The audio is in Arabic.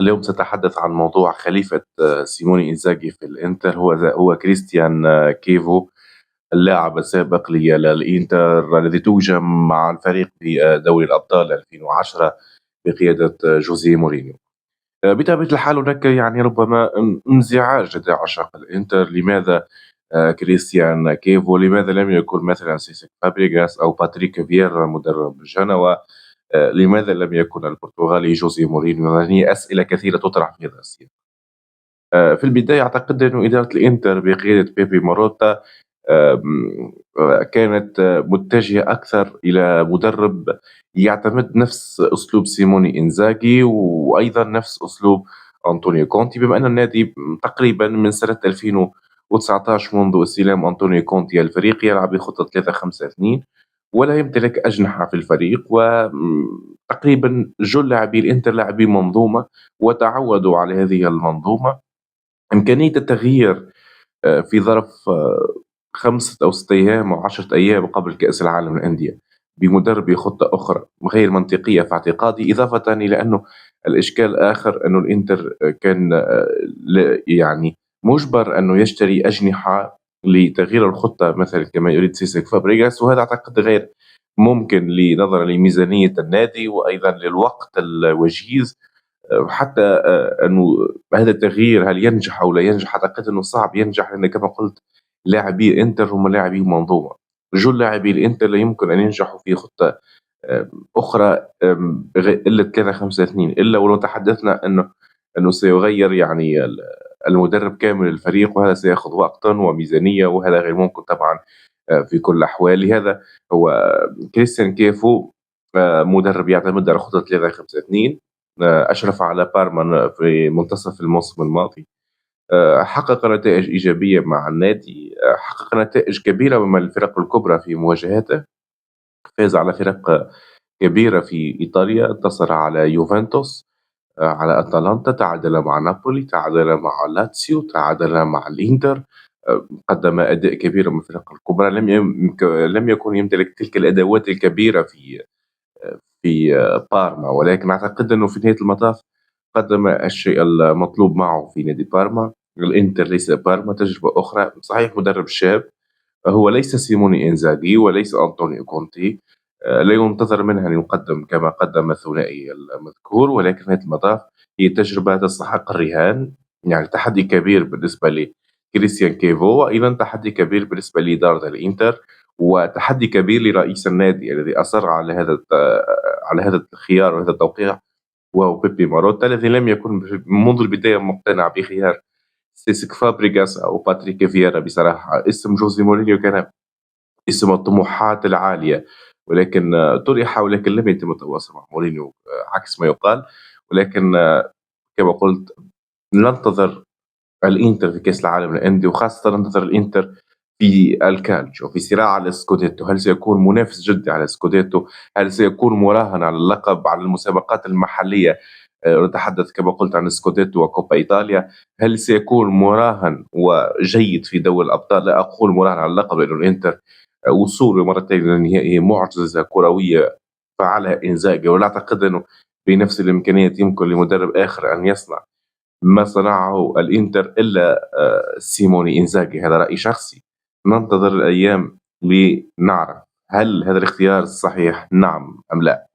اليوم سأتحدث عن موضوع خليفة سيموني إنزاغي في الإنتر هو كريستيان كيفو، اللاعب السابق للإنتر الذي توج مع الفريق في دوري الأبطال 2010 بقيادة جوزيه مورينيو. بطبيعة الحال هناك يعني ربما انزعاج لدى عشاق الإنتر. لماذا كريستيان كيفو؟ لماذا لم يكن مثلا سيسك فابريغاس أو باتريك فييرا مدرب جنوة؟ لماذا لم يكن البرتغالي جوزيه مورينيو؟ يعني أسئلة كثيرة تطرح في هذا السياق. في البداية أعتقد أنه إدارة الإنتر بقيادة بيبي ماروتا كانت متجهة أكثر إلى مدرب يعتمد نفس أسلوب سيموني إنزاغي وأيضا نفس أسلوب أنطونيو كونتي، بما أن النادي تقريبا من سنة 2019 منذ استلام أنطونيو كونتي الفريق يلعب بخطة 3-5-2 ولا يمتلك أجنحة في الفريق، وتقريبا جل لاعبي الإنتر لاعبي منظومة وتعودوا على هذه المنظومة. إمكانية التغيير في ظرف 5 أو 6 أيام أو 10 أيام قبل كأس العالم للأندية بمدرب بخطة أخرى غير منطقية في اعتقادي، إضافة إلى أنه الإشكال الآخر أنه الإنتر كان يعني مُجبر أنه يشتري أجنحة لتغيير الخطة مثلًا كما يريد سيسك فابريغاس، وهذا أعتقد غير ممكن نظرًا لميزانية النادي وأيضًا للوقت الوجيز. حتى أنه هذا التغيير هل ينجح أو لا ينجح؟ أعتقد أنه صعب ينجح، لأن كما قلت لاعبي الإنتر هم لاعبي منظومة. جل لاعبي الإنتر لا يمكن أن ينجحوا في خطة أخرى إلا 3-5-2، إلا ولو تحدثنا أنه سيغير يعني المدرب كامل الفريق، وهذا سيأخذ وقتا وميزانية، وهذا غير ممكن طبعا في كل الأحوال. لهذا هو كريستيان كيفو مدرب يعتمد على خطة 3-5-2. أشرف على بارما في منتصف الموسم الماضي، حقق نتائج إيجابية مع النادي، حقق نتائج كبيرة مع الفرق الكبرى في مواجهاته، فاز على فرق كبيرة في إيطاليا، انتصر على يوفنتوس، على أتلانتا، تعادل مع نابولي، تعادل مع لاتسيو، تعادل مع الإنتر. قدم أداء كبير من الفرق الكبرى. لم يكن يمتلك تلك الأدوات الكبيرة في بارما، ولكن أعتقد أنه في نهاية المطاف قدم الشيء المطلوب معه في نادي بارما. الإنتر ليس بارما، تجربة أخرى. صحيح مدرب شاب، هو ليس سيموني إنزاغي وليس أنطونيو كونتي، لا ينتظر منه أن يقدم كما قدم الثنائي المذكور، ولكن في نهاية المطاف هي تجربة تستحق الرهان. يعني تحدي كبير بالنسبة لكريستيان كيفو، وأيضا تحدي كبير بالنسبة لإدارة الإنتر، وتحدي كبير لرئيس النادي الذي أصر على على هذا الخيار وهذا التوقيع، وهو بيبي ماروتا الذي لم يكن منذ البداية مقتنع بخيار سيسك فابريغاس أو باتريك فييرا. بصراحة اسم جوزي مورينيو كان اسم الطموحات العالية، ولكن طرح، ولكن لم يتم التواصل مع مورينيو عكس ما يقال. ولكن كما قلت ننتظر الإنتر في كأس العالم للأندية، وخاصة ننتظر الإنتر في الكالتشيو في صراع على السكوديتو. هل سيكون منافس جدي على السكوديتو؟ هل سيكون مراهن على اللقب، على المسابقات المحلية؟ نتحدث كما قلت عن السكوديتو وكوبا إيطاليا. هل سيكون مراهن وجيد في دوري الأبطال؟ لا أقول مراهن على اللقب، لأن الإنتر وصوله مرتين للنهائي معجزة كروية فعلها إنزاغي، ولا أعتقد أنه بنفس الإمكانيات يمكن لمدرب آخر أن يصنع ما صنعه الإنتر إلا سيموني إنزاغي. هذا رأي شخصي. ننتظر الأيام لنعرف هل هذا الاختيار صحيح نعم أم لا.